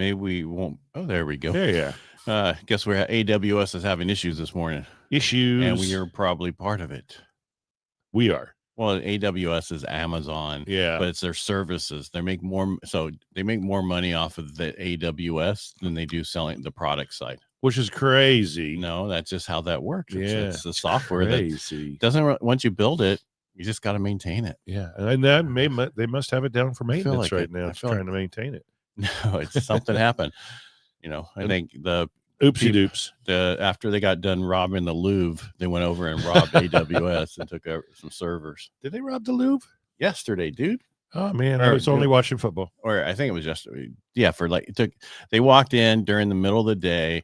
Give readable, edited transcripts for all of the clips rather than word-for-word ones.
maybe we won't. Oh, there we go. Yeah. Guess we're AWS is having issues this morning. Issues. And we are probably part of it. We are. Well, AWS is Amazon. Yeah. But it's their services. They make more money off of the AWS than they do selling the product side. Which is crazy. No, that's just how that works. It's the It's software crazy. that doesn't, once you build it, you just got to maintain it. Yeah. And that they must have it down for maintenance like now. It's trying to maintain it. No, it's something happened. I think the oopsie doops. After they got done robbing the Louvre, they went over and robbed AWS and took over some servers. Did they rob the Louvre? Yesterday, dude. Oh man, I was only watching football. Or I think it was yesterday. Yeah, they walked in during the middle of the day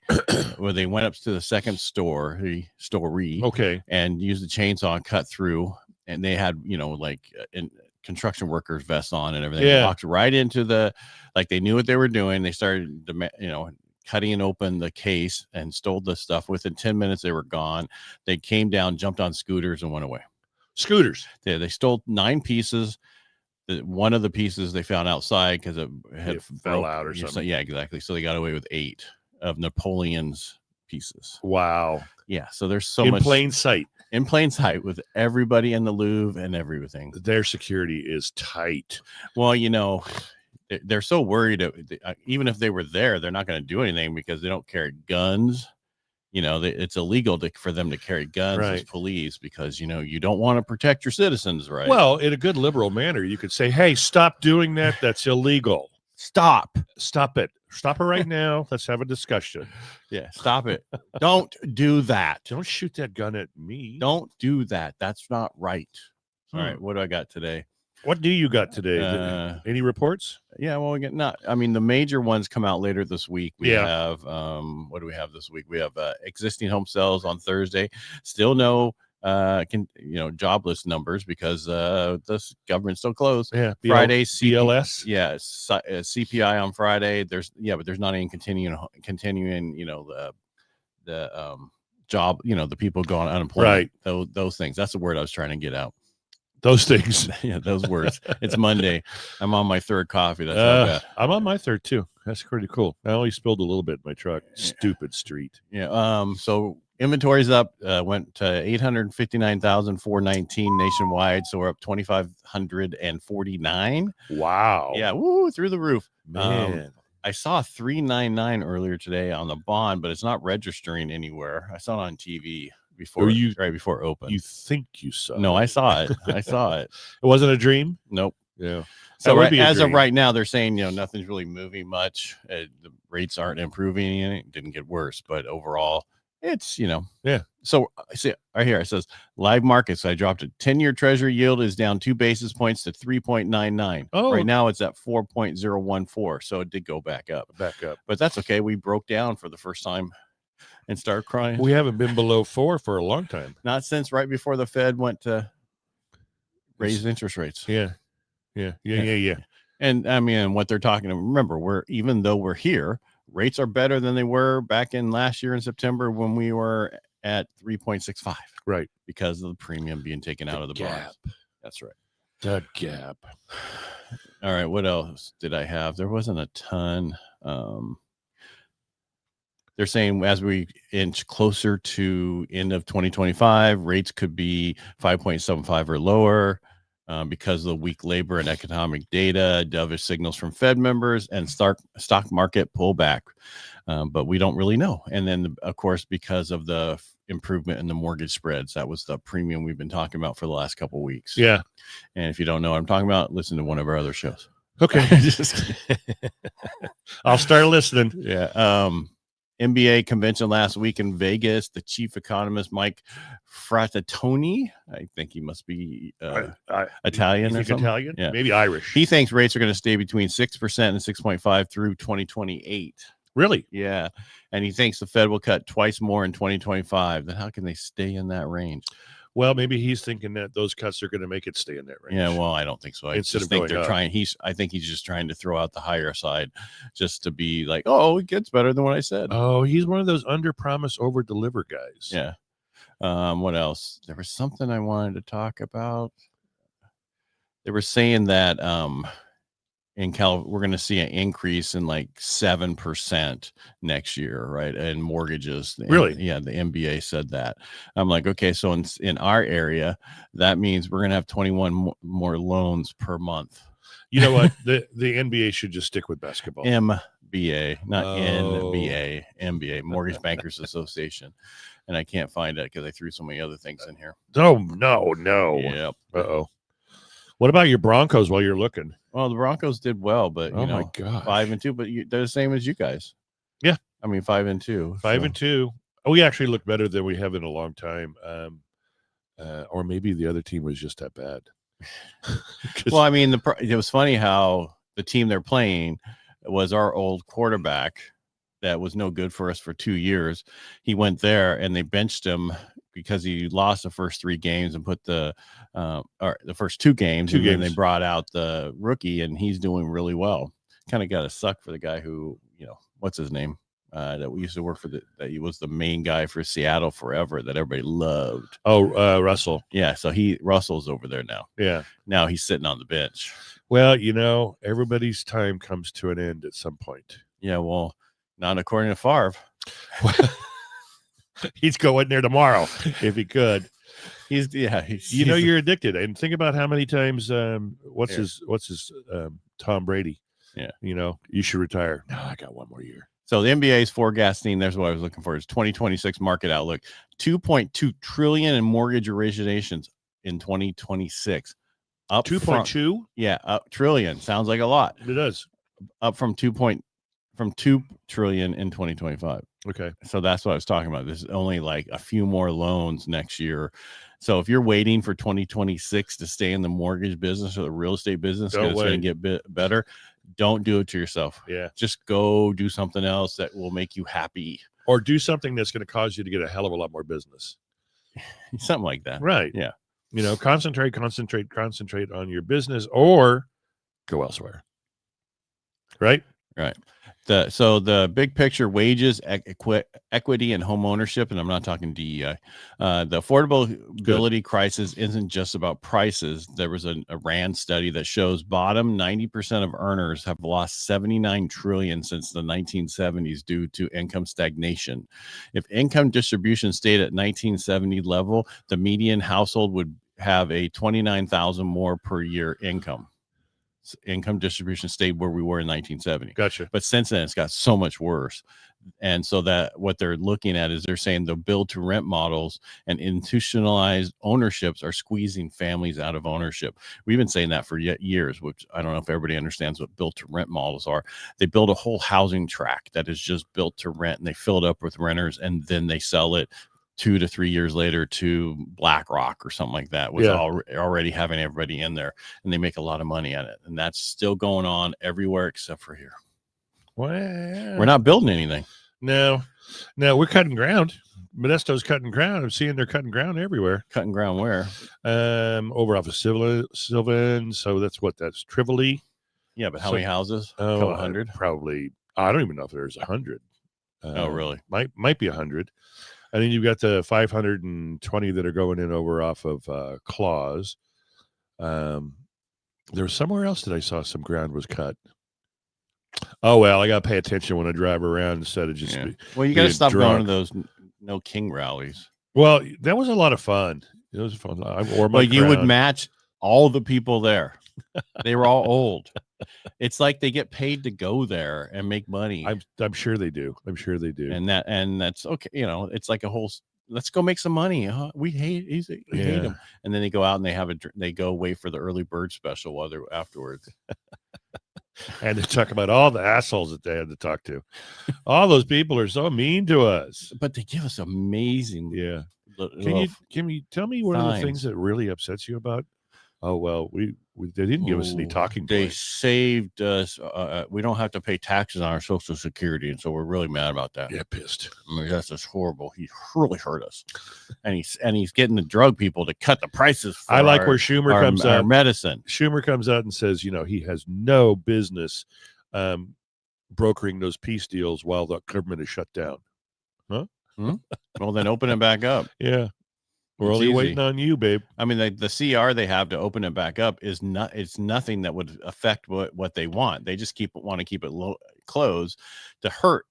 where they went up to the second story, okay, and used the chainsaw and cut through, and they had, in construction workers vests on and everything. Yeah. They walked right into they knew what they were doing. They started cutting open the case and stole the stuff. Within 10 minutes, they were gone. They came down, jumped on scooters, and went away. Scooters. They stole 9 pieces. One of the pieces they found outside because it fell out or something. Yeah, exactly. So they got away with 8 of Napoleon's pieces. Wow. Yeah. So there's so much in plain sight with everybody in the Louvre and everything. Their security is tight. Well, they're so worried. Even if they were there, they're not going to do anything because they don't carry guns. It's illegal for them to carry guns as police because, you don't want to protect your citizens, right? Well, in a good liberal manner, you could say, hey, stop doing that. That's illegal. Stop it. Stop it right now. Let's have a discussion. Yeah, stop it. Don't do that. Don't shoot that gun at me. Don't do that. That's not right. All right, what do I got today? What do you got today? Any reports? Yeah, well, the major ones come out later this week. We have, what do we have this week? We have existing home sales on Thursday. Still no, jobless numbers because this government's still closed. Yeah, Friday, BLS. Yeah, CPI on Friday. But there's not any continuing. The job. The people going unemployment. Right. Those things. That's the word I was trying to get out. Those things. Yeah, those words. It's Monday. I'm on my 3rd coffee. That's not bad. I'm on my 3rd too. That's pretty cool. I only spilled a little bit in my truck. Stupid street. Yeah. So inventory's up. Went to 859,419 nationwide. So we're up 2,549. Wow. Yeah. Woo! Through the roof. Man. I saw 399 earlier today on the bond, but it's not registering anywhere. I saw it on TV. Right before it opened. You think you saw it? No, I saw it. I saw it. It wasn't a dream? Nope. Yeah. So as of right now, they're saying, nothing's really moving much. The rates aren't improving. It didn't get worse, but overall, it's, Yeah. So I see right here, it says live markets. I dropped it. 10-year treasury yield is down 2 basis points to 3.99. Oh. Right now it's at 4.014. So it did go back up. But that's okay. We broke down for the first time and start crying. We haven't been below 4 for a long time. Not since right before the Fed went to raise interest rates. Yeah. And I mean, what they're talking about, remember, even though we're here, rates are better than they were back in last year in September when we were at 3.65. Right. Because of the premium being taken out of the gap. bonds. That's right. The gap. All right. What else did I have? There wasn't a ton. They're saying as we inch closer to end of 2025, rates could be 5.75 or lower because of the weak labor and economic data, dovish signals from Fed members, and stock market pullback. But we don't really know. And then, of course, because of the improvement in the mortgage spreads, that was the premium we've been talking about for the last couple of weeks. Yeah. And if you don't know what I'm talking about, listen to one of our other shows. Okay. I'll start listening. Yeah. MBA convention last week in Vegas. The chief economist, Mike Frattoni, I think he must be Italian or something. Italian? Yeah. Maybe Irish. He thinks rates are going to stay between 6% and 6.5 through 2028. Really? Yeah. And he thinks the Fed will cut twice more in 2025. Then how can they stay in that range? Well, maybe he's thinking that those cuts are going to make it stay in that range. Yeah, well, I don't think so. I Instead just of think going they're up. trying. I think he's just trying to throw out the higher side, just to be like, oh, it gets better than what I said. Oh, he's one of those under promise, over deliver guys. Yeah. What else? There was something I wanted to talk about. They were saying that we're going to see an increase in like 7% next year, right? And mortgages. Really? Yeah, the MBA said that. I'm like, okay, so in our area, that means we're going to have 21 more loans per month. You know what? The NBA should just stick with basketball. MBA, not NBA, MBA, Mortgage Bankers Association. And I can't find it because I threw so many other things in here. Oh, no. Yep. Uh-oh. What about your Broncos while you're looking? Well, the Broncos did well, but oh my God, 5-2, but they're the same as you guys. Yeah. I mean, 5-2. 5-2. Oh, we actually look better than we have in a long time. Or maybe the other team was just that bad. Well, I mean, it was funny how the team they're playing was our old quarterback that was no good for us for 2 years. He went there and they benched him because he lost the first 3 games and put the first 2 games. And then they brought out the rookie and he's doing really well. Kind of got to suck for the guy who, what's his name? That we used to work for, that he was the main guy for Seattle forever that everybody loved. Oh, Russell. Yeah. So Russell's over there now. Yeah. Now he's sitting on the bench. Well, everybody's time comes to an end at some point. Yeah. Well, not according to Favre. He's going there tomorrow if he could. You're addicted. And think about how many times what's his Tom Brady. Yeah. You should retire. No, I got one more year. So the NBA is forecasting, there's what I was looking for, is 2026 market outlook, 2.2 trillion in mortgage originations in 2026. Up 2.2? Yeah, trillion. Sounds like a lot. It does. Up from 2 trillion in 2025. Okay. So that's what I was talking about. There's only like a few more loans next year. So if you're waiting for 2026 to stay in the mortgage business or the real estate business, because it's going to get better, don't do it to yourself. Yeah. Just go do something else that will make you happy. Or do something that's going to cause you to get a hell of a lot more business. Something like that. Right. Yeah. Concentrate on your business or go elsewhere. Right. Right. So the big picture, wages, equity, and home ownership, and I'm not talking DEI. The affordability crisis isn't just about prices. There was a RAND study that shows bottom 90% of earners have lost 79 trillion since the 1970s due to income stagnation. If income distribution stayed at 1970 level, the median household would have a 29,000 more per year income. Income distribution stayed where we were in 1970. Gotcha. But since then, it's got so much worse. And so that what they're looking at is they're saying the build to rent models and institutionalized ownerships are squeezing families out of ownership. We've been saying that for years, which I don't know if everybody understands what build to rent models are. They build a whole housing tract that is just built to rent, and they fill it up with renters, and then they sell it 2 to 3 years later to BlackRock or something like that, with already having everybody in there, and they make a lot of money at it. And that's still going on everywhere except for here. Well, we're not building anything. No, we're cutting ground. Modesto's cutting ground. I'm seeing they're cutting ground everywhere. Cutting ground where? Over off of Sylvan. So that's Trivoli. Yeah, but how many houses? Oh, a couple hundred? Probably. I don't even know if there's 100. Oh, really? Might be 100. And then you've got the 520 that are going in over off of Claws. There's somewhere else that I saw some ground was cut. Oh, well, I got to pay attention when I drive around instead of just. Yeah. Well, you got to stop going to those No King rallies. Well, that was a lot of fun. It was fun. But you would match all the people there. They were all old. It's like they get paid to go there and make money. I'm sure they do. And that's okay. It's like a whole. Let's go make some money. We hate them. And then they go out and they go wait for the early bird special while they're afterwards. And they talk about all the assholes that they had to talk to. All those people are so mean to us, but they give us amazing. Yeah. Can you tell me one of the things that really upsets you about? Oh, well, they didn't give us any talking points. They saved us. We don't have to pay taxes on our Social Security, and so we're really mad about that. Yeah, pissed. I mean, that's just horrible. He really hurt us, and he's getting the drug people to cut the prices. For where Schumer comes out. Our medicine. Schumer comes out and says, he has no business brokering those peace deals while the government is shut down. Huh? Well, then open it back up. Yeah. We're only waiting on you, babe. I mean, the CR they have to open it back up is not. It's nothing that would affect what they want. They just want to keep it closed to hurt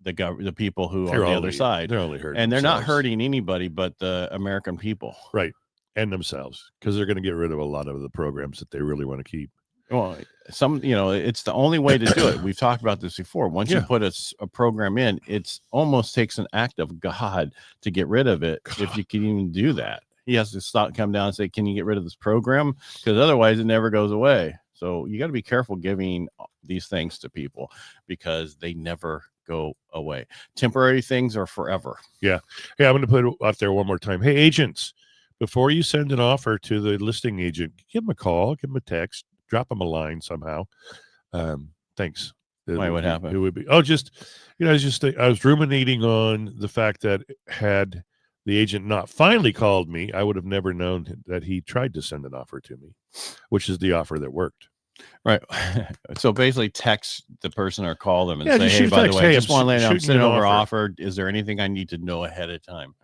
the people who are on the other side. They're only hurting, and they're themselves. not hurting anybody but the American people, right? And themselves, because they're going to get rid of a lot of the programs that they really want to keep. Well, it's the only way to do it. We've talked about this before. Once you put a program in, it's almost takes an act of God to get rid of it. If you can even do that, he has to come down and say, "Can you get rid of this program?" Because otherwise, it never goes away. So you got to be careful giving these things to people because they never go away. Temporary things are forever. Yeah. Hey, I'm going to put it out there one more time. Hey, agents, before you send an offer to the listing agent, give them a call, give them a text. Drop them a line somehow. Thanks. Why? What happened? It would be. I was ruminating on the fact that had the agent not finally called me, I would have never known that he tried to send an offer to me, which is the offer that worked. Right. So basically, text the person or call them and say, "Hey, by the way, I just want to let you know I'm sending over an offer. Is there anything I need to know ahead of time?"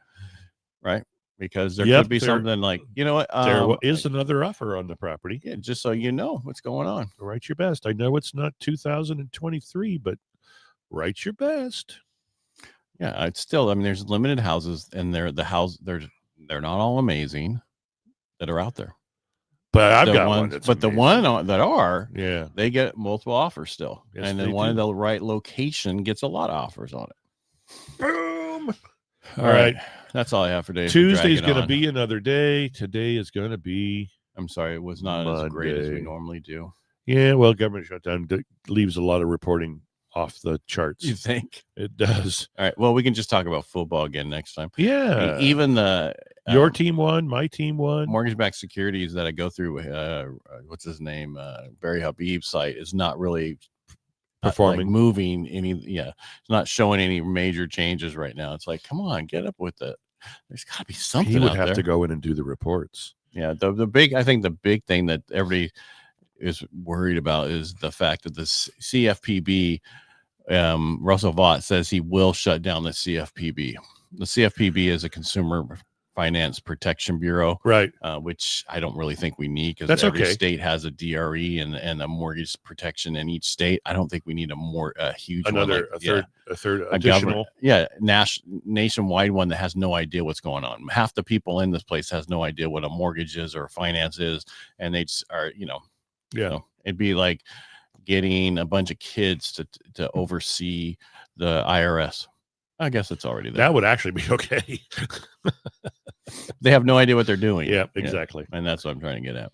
Right. Because there could be something like, you know what? There is another offer on the property. Yeah, just so you know what's going on. Write your best. I know it's not 2023, but write your best. Yeah, it's still, I mean, there's limited houses and they're not all amazing that are out there. But I've got one that's amazing. The one that are, yeah, they get multiple offers still. Yes, and then one in the right location gets a lot of offers on it. Boom. All right. That's all I have for today. Tuesday's going to be another day. Today is going to be. I'm sorry, it was not Monday. As great as we normally do. Yeah, well, government shutdown leaves a lot of reporting off the charts. You think? It does. All right. Well, we can just talk about football again next time. Yeah. I mean, even your team won, my team won. Mortgage-backed securities that I go through, what's his name? Barry Habib's site is not really performing, moving any. Yeah, it's not showing any major changes right now. It's like, come on, get up with it. There's got to be something. He would have to go in and do the reports. Yeah, I think the big thing that everybody is worried about is the fact that the CFPB, Russell Vought says he will shut down the CFPB. The CFPB is a Consumer Finance Protection Bureau, right? Which I don't really think we need because every state has a DRE and a mortgage protection in each state. I don't think we need a huge a third additional, nationwide one that has no idea what's going on. Half the people in this place has no idea what a mortgage is or finance is, and they just are, it'd be like getting a bunch of kids to oversee the IRS. I guess it's already there. That would actually be okay. They have no idea what they're doing. Yeah, exactly. And that's what I'm trying to get at.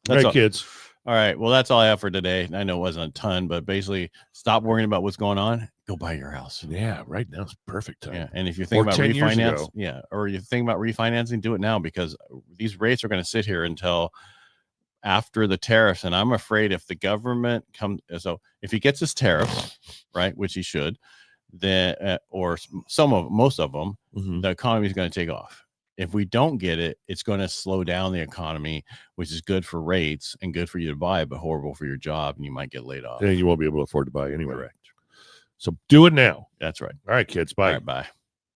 That's all, kids. All right. Well, that's all I have for today. I know it wasn't a ton, but basically stop worrying about what's going on. Go buy your house. Yeah, right now it's perfect time. Yeah. And if you're thinking about refinance, or you're thinking about refinancing, do it now because these rates are going to sit here until after the tariffs. And I'm afraid if the government so if he gets his tariffs, right, which he should, then or most of them, the economy is going to take off. If we don't get it, it's going to slow down the economy, which is good for rates and good for you to buy, but horrible for your job, and you might get laid off. And you won't be able to afford to buy anyway. Correct. So do it now. That's right. All right, kids. Bye. All right, bye.